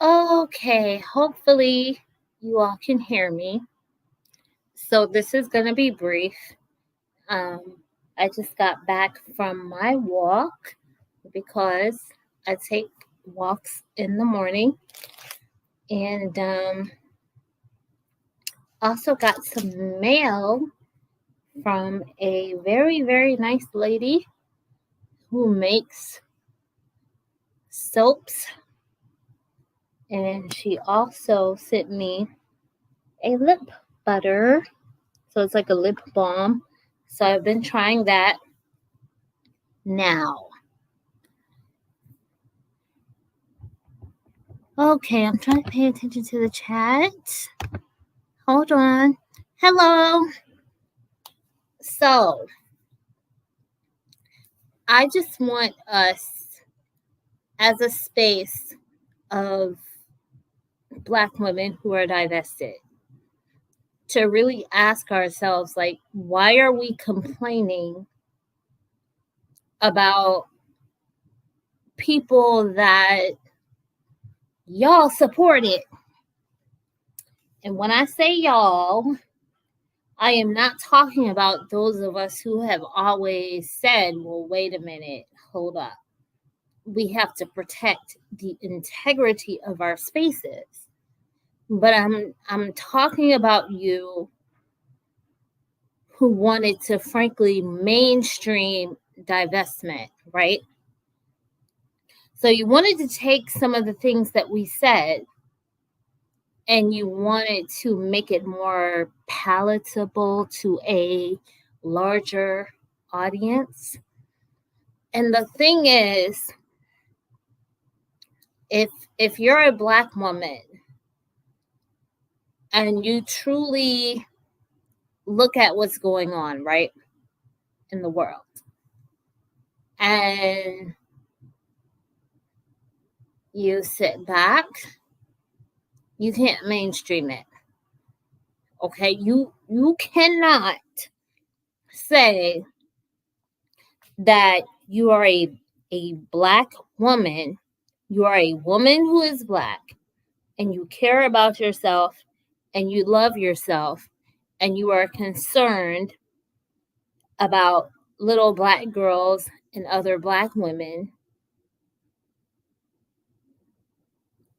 Okay, hopefully you all can hear me. So this is going to be brief. Um, I just got back from my walk because I take walks in the morning, and also got some mail from a very, very nice lady who makes soaps, and she also sent me a lip butter. So it's like a lip balm. So I've been trying that now. Okay, I'm trying to pay attention to the chat. Hold on. Hello. So I just want us as a space of Black women who are divested to really ask ourselves, like, why are we complaining about people that y'all supported? And when I say y'all, I am not talking about those of us who have always said, well, wait a minute, hold up. We have to protect the integrity of our spaces. But I'm talking about you who wanted to frankly mainstream divestment, right? So you wanted to take some of the things that we said and you wanted to make it more palatable to a larger audience. And the thing is, if you're a Black woman and you truly look at what's going on, right, in the world, and you sit back, you can't mainstream it. Okay, you cannot say that you are a Black woman, you are a woman who is Black, and you care about yourself and you love yourself and you are concerned about little Black girls and other Black women.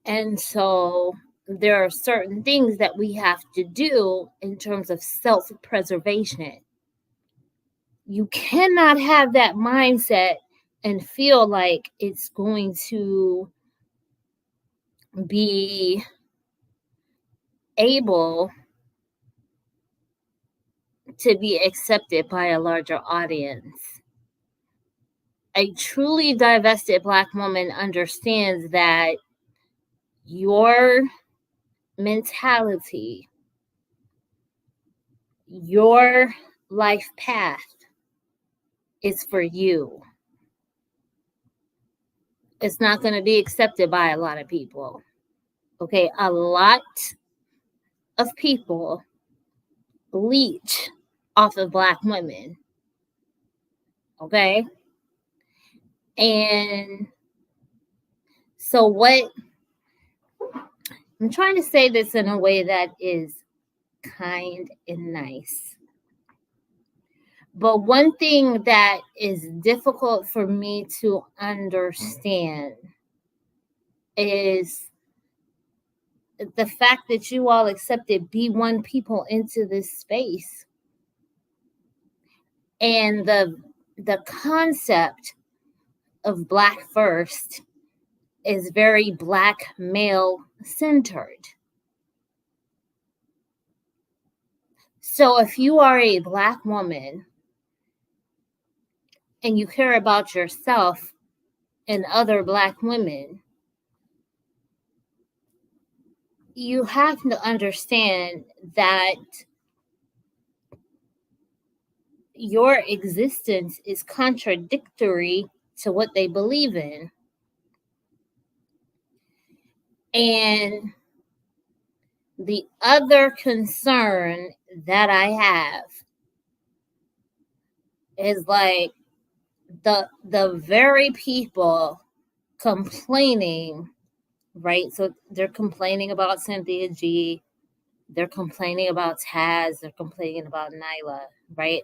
And so there are certain things that we have to do in terms of self-preservation. You cannot have that mindset and feel like it's going to be able to be accepted by a larger audience. A truly divested Black woman understands that your mentality, your life path is for you. It's not going to be accepted by a lot of people. Okay, a lot of people leech off of Black women. Okay? And so what I'm trying to say this in a way that is kind and nice. But one thing that is difficult for me to understand is the fact that you all accepted B1 people into this space. And the concept of Black first is very Black male centered. So if you are a Black woman and you care about yourself and other Black women, you have to understand that your existence is contradictory to what they believe in. And the other concern that I have is like the very people complaining right? So they're complaining about Cynthia G. They're complaining about Taz. They're complaining about Nyla, right?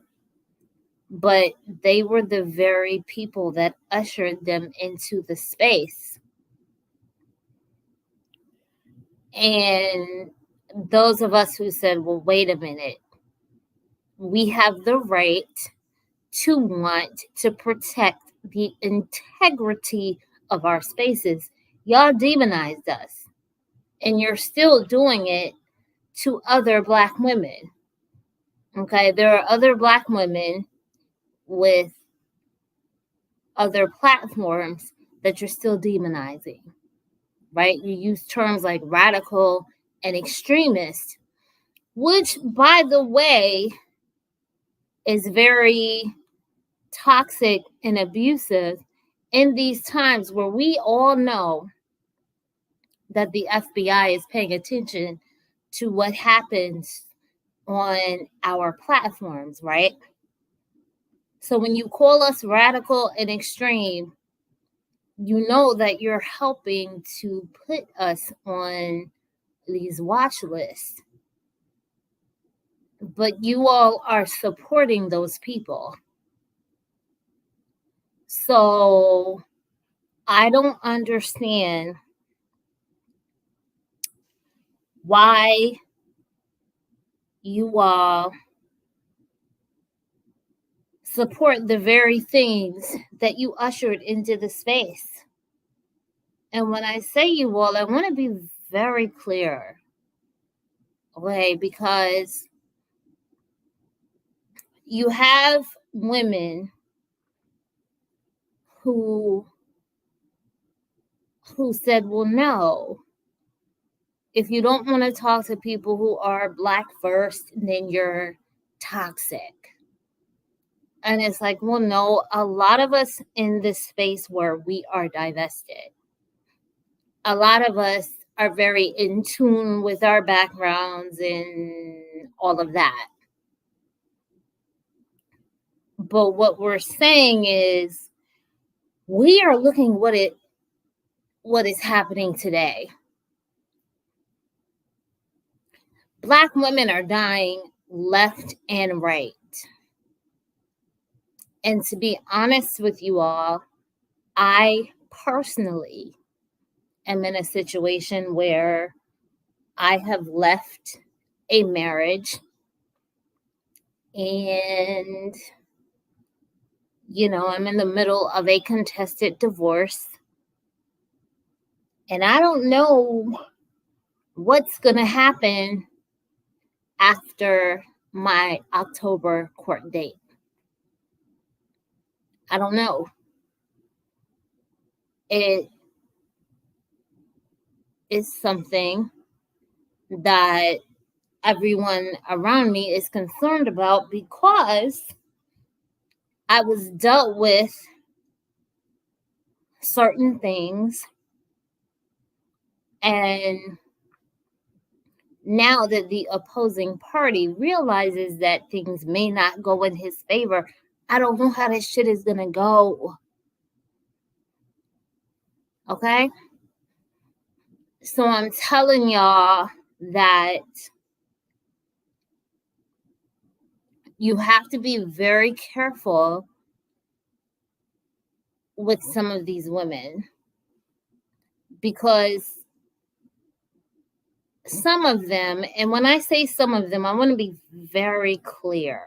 But they were the very people that ushered them into the space. And those of us who said, well, wait a minute, we have the right to want to protect the integrity of our spaces. Y'all demonized us, and you're still doing it to other Black women. Okay, there are other Black women with other platforms that you're still demonizing, right? You use terms like radical and extremist, which, by the way, is very toxic and abusive in these times where we all know that the FBI is paying attention to what happens on our platforms, right? So when you call us radical and extreme, you know that you're helping to put us on these watch lists. But you all are supporting those people. So I don't understand why you all support the very things that you ushered into the space. And when I say you all, I want to be very clear, okay? Because you have women who said, well, no, if you don't want to talk to people who are Black first, then you're toxic. And it's like, well, no, a lot of us in this space where we are divested, a lot of us are very in tune with our backgrounds and all of that. But what we're saying is we are looking what is happening today. Black women are dying left and right. And to be honest with you all, I personally am in a situation where I have left a marriage and, I'm in the middle of a contested divorce. And I don't know what's going to happen after my October court date. I don't know. It is something that everyone around me is concerned about because I was dealt with certain things, and now that the opposing party realizes that things may not go in his favor, I don't know how this shit is gonna go. Okay? So I'm telling y'all that you have to be very careful with some of these women, because some of them, and when I say some of them, I want to be very clear,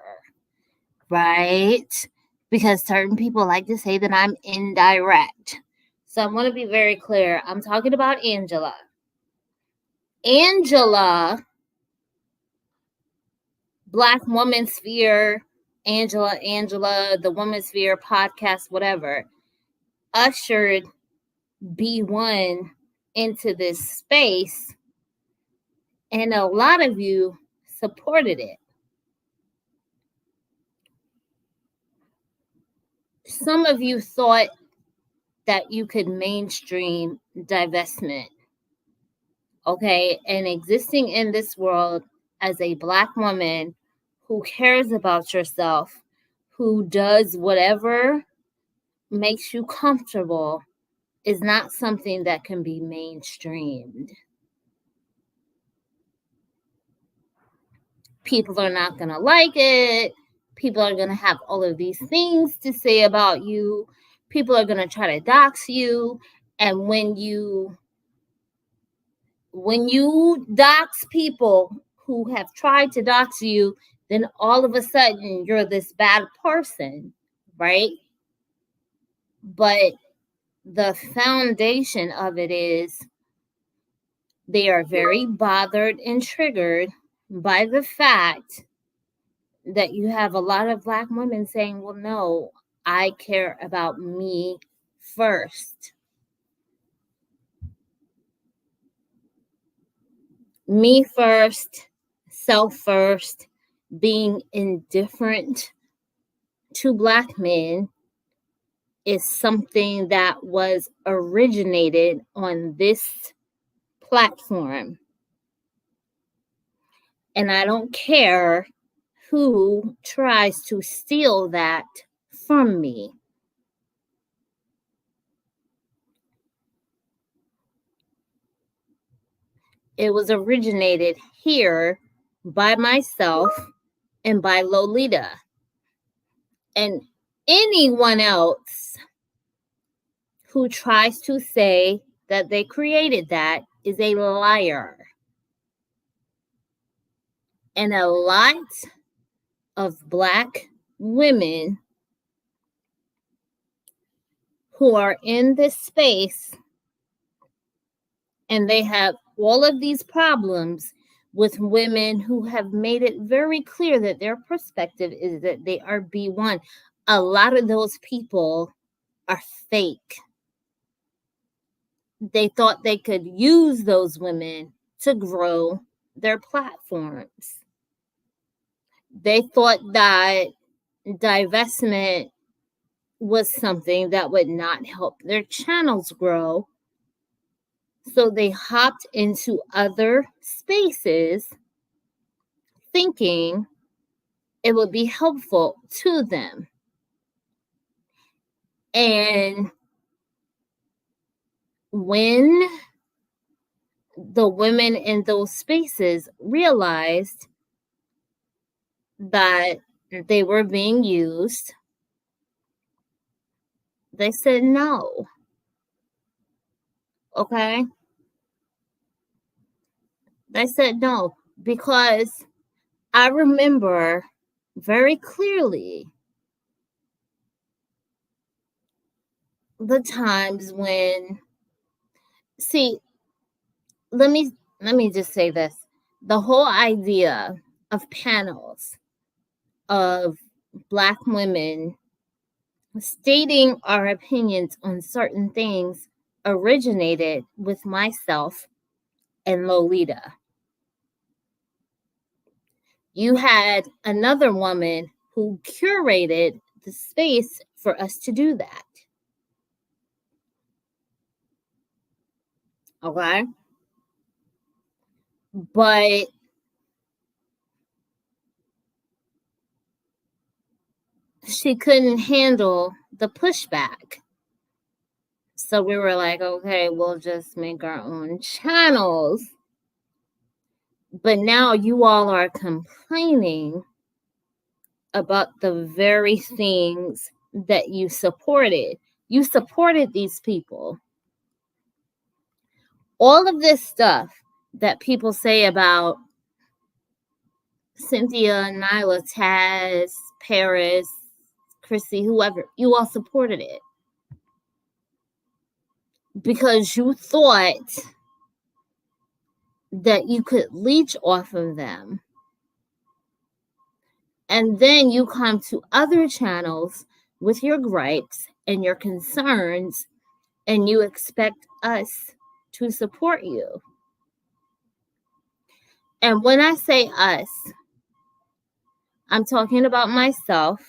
right? Because certain people like to say that I'm indirect. So I want to be very clear. I'm talking about Angela. Angela, Black Woman Sphere, Angela, the Woman Sphere podcast, whatever, ushered B1 into this space, and a lot of you supported it. Some of you thought that you could mainstream divestment, okay? And existing in this world as a Black woman who cares about yourself, who does whatever makes you comfortable is not something that can be mainstreamed. People are not going to like it. People are going to have all of these things to say about you. People are going to try to dox you. And when you dox people who have tried to dox you, then all of a sudden you're this bad person, right? But the foundation of it is they are very bothered and triggered by the fact that you have a lot of Black women saying, well, no, I care about me first. Me first, self first, being indifferent to Black men is something that was originated on this platform. And I don't care who tries to steal that from me. It was originated here by myself and by Lolita. And anyone else who tries to say that they created that is a liar. And a lot of Black women who are in this space and they have all of these problems with women who have made it very clear that their perspective is that they are B1. A lot of those people are fake. They thought they could use those women to grow their platforms. They thought that divestment was something that would not help their channels grow. So they hopped into other spaces thinking it would be helpful to them. And when the women in those spaces realized that they were being used, they said no. Okay? They said no because I remember very clearly the times when, see, let me just say this. The whole idea of panels of Black women stating our opinions on certain things originated with myself and Lolita. You had another woman who curated the space for us to do that. Okay? But she couldn't handle the pushback. So we were like, okay, we'll just make our own channels. But now you all are complaining about the very things that you supported. You supported these people. All of this stuff that people say about Cynthia, Nyla, Taz, Paris, Chrissy, whoever, you all supported it. Because you thought that you could leech off of them. And then you come to other channels with your gripes and your concerns, and you expect us to support you. And when I say us, I'm talking about myself,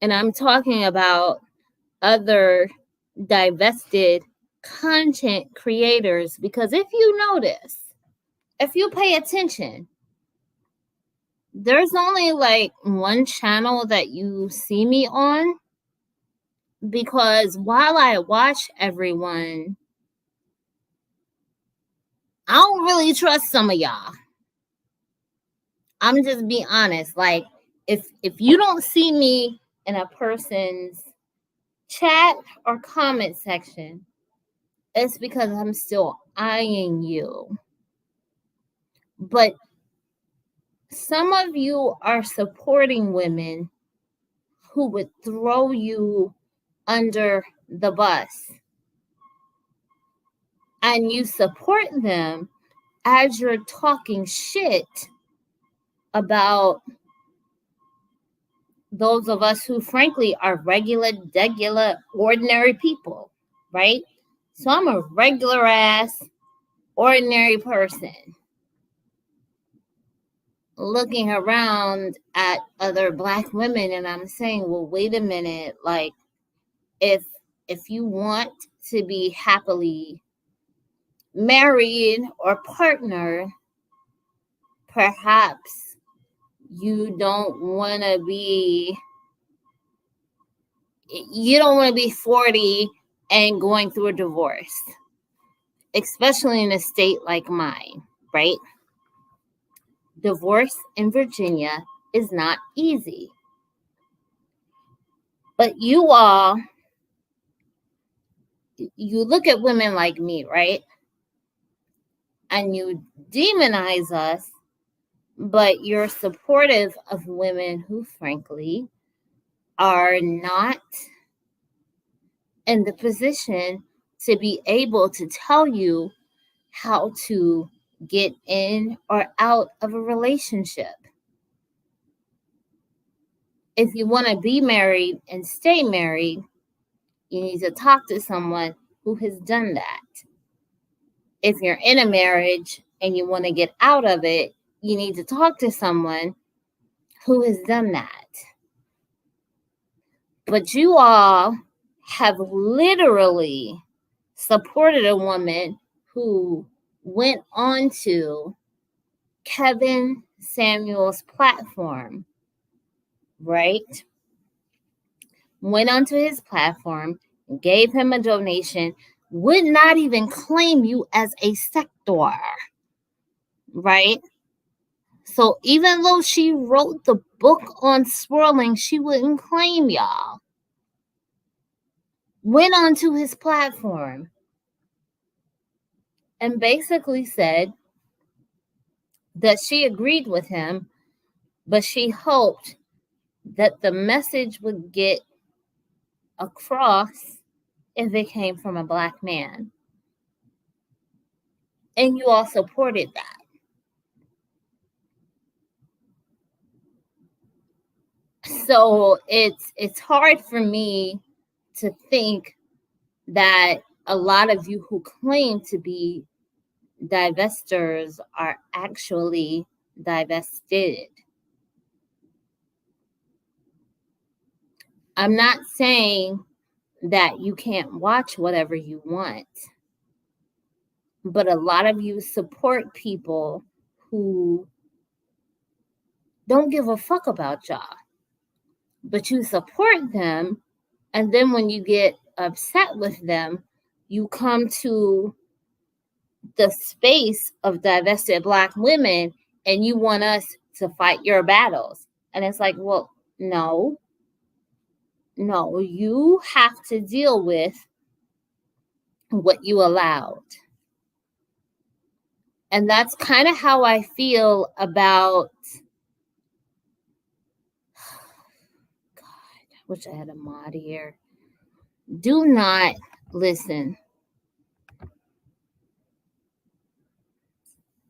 and I'm talking about other divested content creators, because if you notice, if you pay attention, there's only like one channel that you see me on Because while I watch everyone, I don't really trust some of y'all. I'm just being honest. Like, if you don't see me in a person's chat or comment section, it's because I'm still eyeing you. But some of you are supporting women who would throw you under the bus. And you support them as you're talking shit about those of us who frankly are regular, ordinary people, right? So I'm a regular ass, ordinary person looking around at other Black women, and I'm saying, well, wait a minute, like, if you want to be happily married or partnered, perhaps you don't want to be 40 and going through a divorce, especially in a state like mine, right? Divorce in Virginia is not easy. But you all, you look at women like me, right? And you demonize us, but you're supportive of women who, frankly, are not in the position to be able to tell you how to get in or out of a relationship. If you want to be married and stay married, you need to talk to someone who has done that. If you're in a marriage and you want to get out of it, you need to talk to someone who has done that. But you all have literally supported a woman who went onto Kevin Samuel's platform, right? Went onto his platform, gave him a donation, would not even claim you as a sector, right? So even though she wrote the book on swirling, she wouldn't claim y'all. Went onto his platform and basically said that she agreed with him, but she hoped that the message would get across if it came from a Black man. And you all supported that. So it's hard for me to think that a lot of you who claim to be divestors are actually divested. I'm not saying that you can't watch whatever you want, but a lot of you support people who don't give a fuck about y'all. But you support them, and then when you get upset with them, you come to the space of divested Black women and you want us to fight your battles. And it's like, well, no, you have to deal with what you allowed. And that's kind of how I feel about, God, I wish I had a mod here. Do not listen.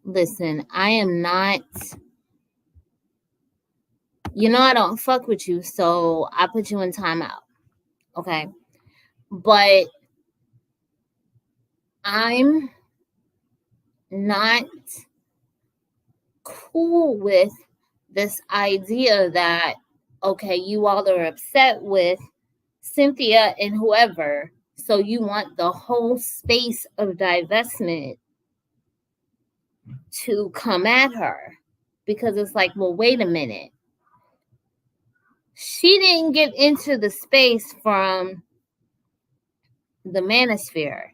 Listen, I am not, I don't fuck with you, so I put you in timeout. Okay. But I'm not cool with this idea that, okay, you all are upset with Cynthia and whoever, so you want the whole space of divestment to come at her. Because it's like, well, wait a minute. She didn't get into the space from the manosphere.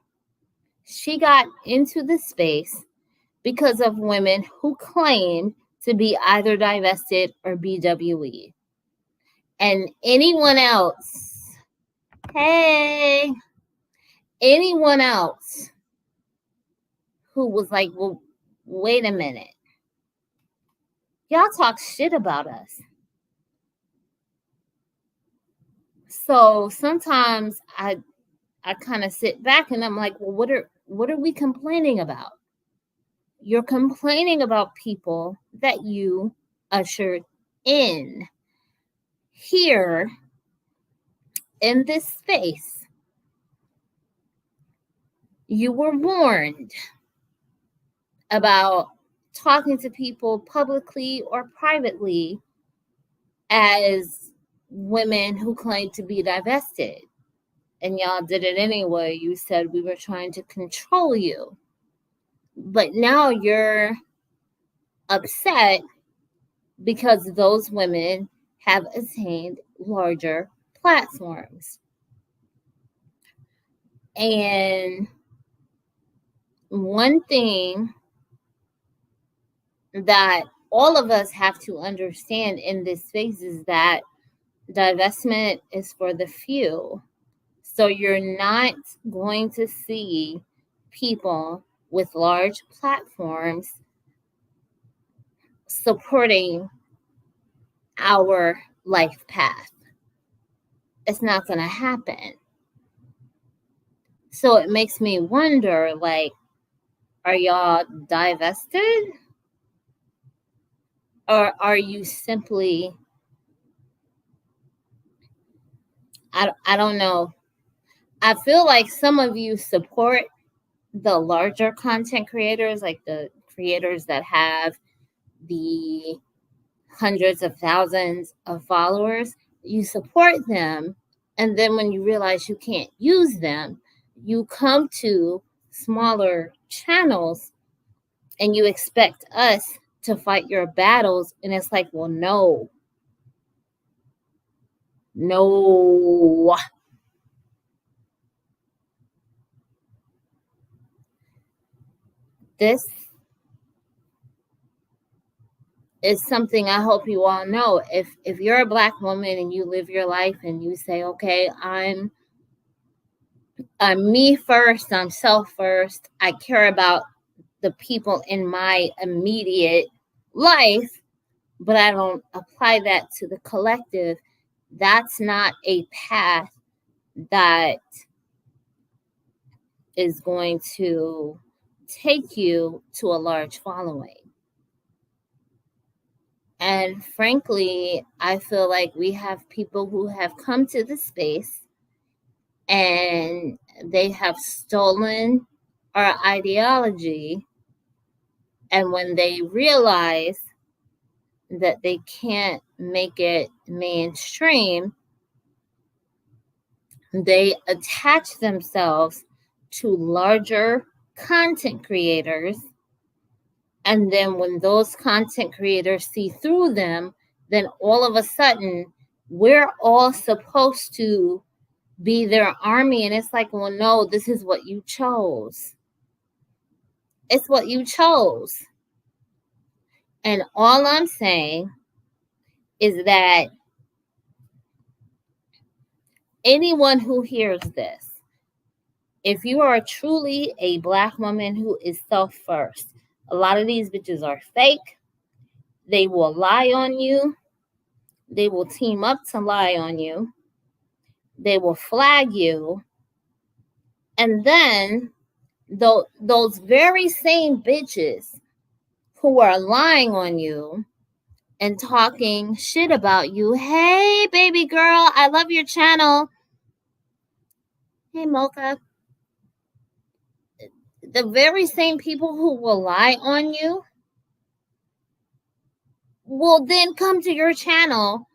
She got into the space because of women who claimed to be either divested or BWE. And anyone else, anyone else who was like, well, wait a minute. Y'all talk shit about us. So sometimes I kind of sit back and I'm like, well, what are we complaining about? You're complaining about people that you ushered in here in this space. You were warned about talking to people publicly or privately as women who claim to be divested. And y'all did it anyway. You said we were trying to control you. But now you're upset because those women have attained larger platforms. And one thing that all of us have to understand in this space is that divestment is for the few. So you're not going to see people with large platforms supporting our life path. It's not going to happen. So it makes me wonder, like, are y'all divested? Or are you simply, I don't know. I feel like some of you support the larger content creators, like the creators that have the hundreds of thousands of followers. You support them, and then when you realize you can't use them, you come to smaller channels and you expect us to fight your battles, and it's like, well, no. This is something I hope you all know. If you're a Black woman and you live your life and you say, okay, I'm me first, I'm self first, I care about the people in my immediate life, but I don't apply that to the collective, that's not a path that is going to take you to a large following. And frankly, I feel like we have people who have come to the space and they have stolen our ideology. And when they realize that they can't make it mainstream, they attach themselves to larger content creators. And then when those content creators see through them, then all of a sudden, we're all supposed to be their army. And it's like, well, no, this is what you chose. It's what you chose. And all I'm saying is that anyone who hears this, if you are truly a Black woman who is self first, a lot of these bitches are fake. They will lie on you. They will team up to lie on you. They will flag you. And then those very same bitches who are lying on you and talking shit about you. Hey, baby girl, I love your channel. Hey, Mocha. The very same people who will lie on you will then come to your channel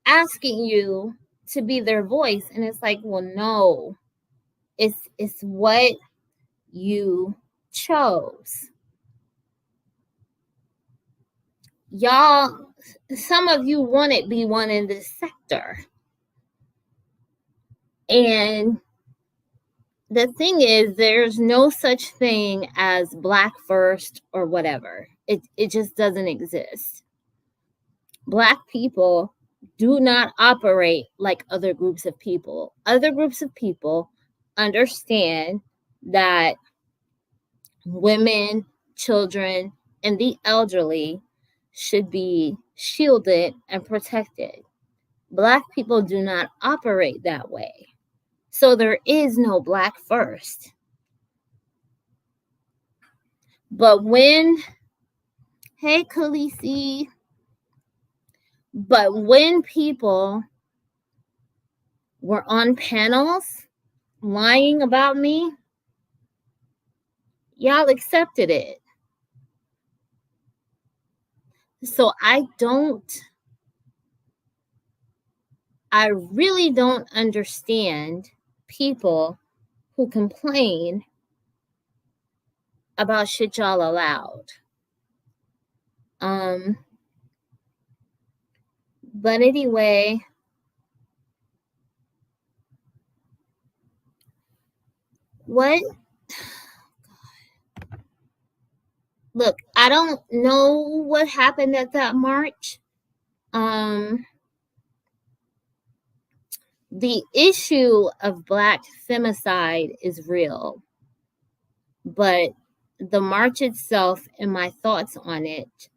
asking you to be their voice. And it's like, well, no, it's what you chose. Y'all, some of you wanted B1 in this sector. And the thing is, there's no such thing as Black first or whatever. It just doesn't exist. Black people do not operate like other groups of people. Other groups of people understand that women, children, and the elderly should be shielded and protected. Black people do not operate that way. So there is no Black first. But when, hey, Khaleesi, but when people were on panels lying about me, y'all accepted it. So I really don't understand people who complain about shit y'all allowed. But anyway, what? Look, I don't know what happened at that march. The issue of Black femicide is real, but the march itself and my thoughts on it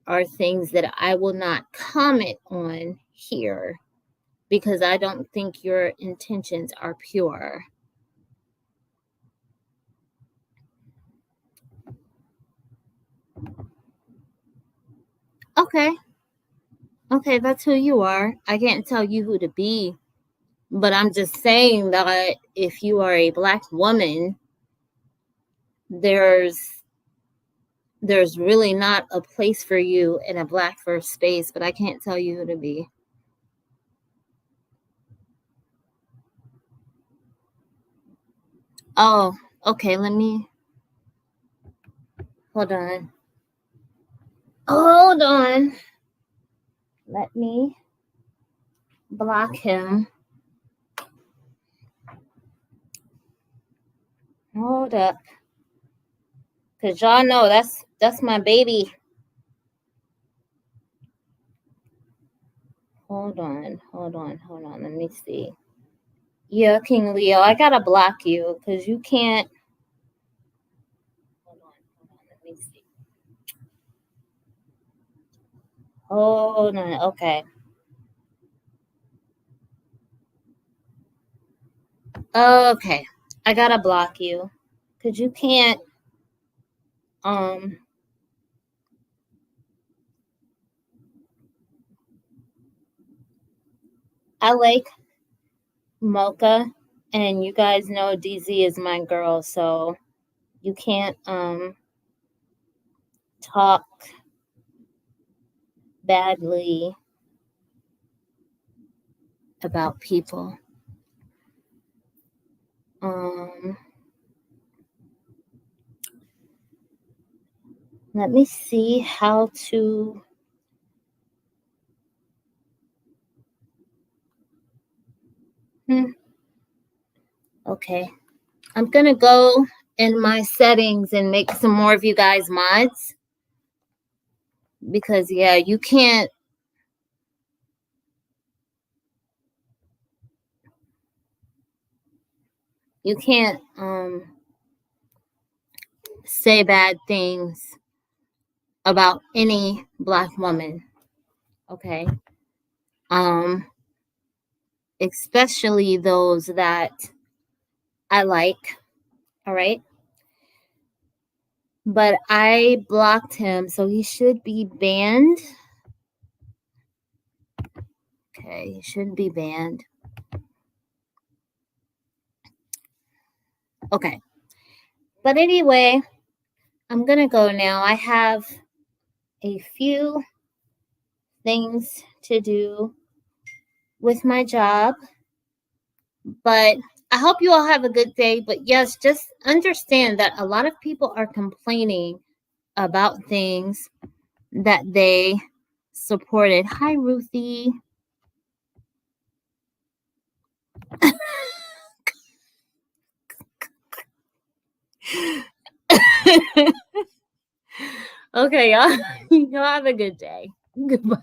are things that I will not comment on here because I don't think your intentions are pure. Okay, that's who you are. I can't tell you who to be, but I'm just saying that if you are a Black woman, there's really not a place for you in a Black first space, but I can't tell you who to be. Oh, okay, let me, hold on. Let me block him. Hold up. Cause y'all know that's my baby. Hold on. Let me see. Yeah, King Leo, I gotta block you because you can't. Hold on. Let me see. Hold on. Okay. Okay. I gotta block you because you can't. I like Mocha, and you guys know DZ is my girl, so you can't talk badly about people. Let me see how to. Okay. I'm gonna go in my settings and make some more of you guys mods. Because yeah, you can't say bad things about any Black woman. Okay. Especially those that I like. All right. But I blocked him, so he should be banned. Okay, he should be banned. Okay. But anyway, I'm going to go now. I have a few things to do with my job. But I hope you all have a good day. But yes, just understand that a lot of people are complaining about things that they supported. Hi, Ruthie. Okay, y'all. Y'all have a good day. Goodbye.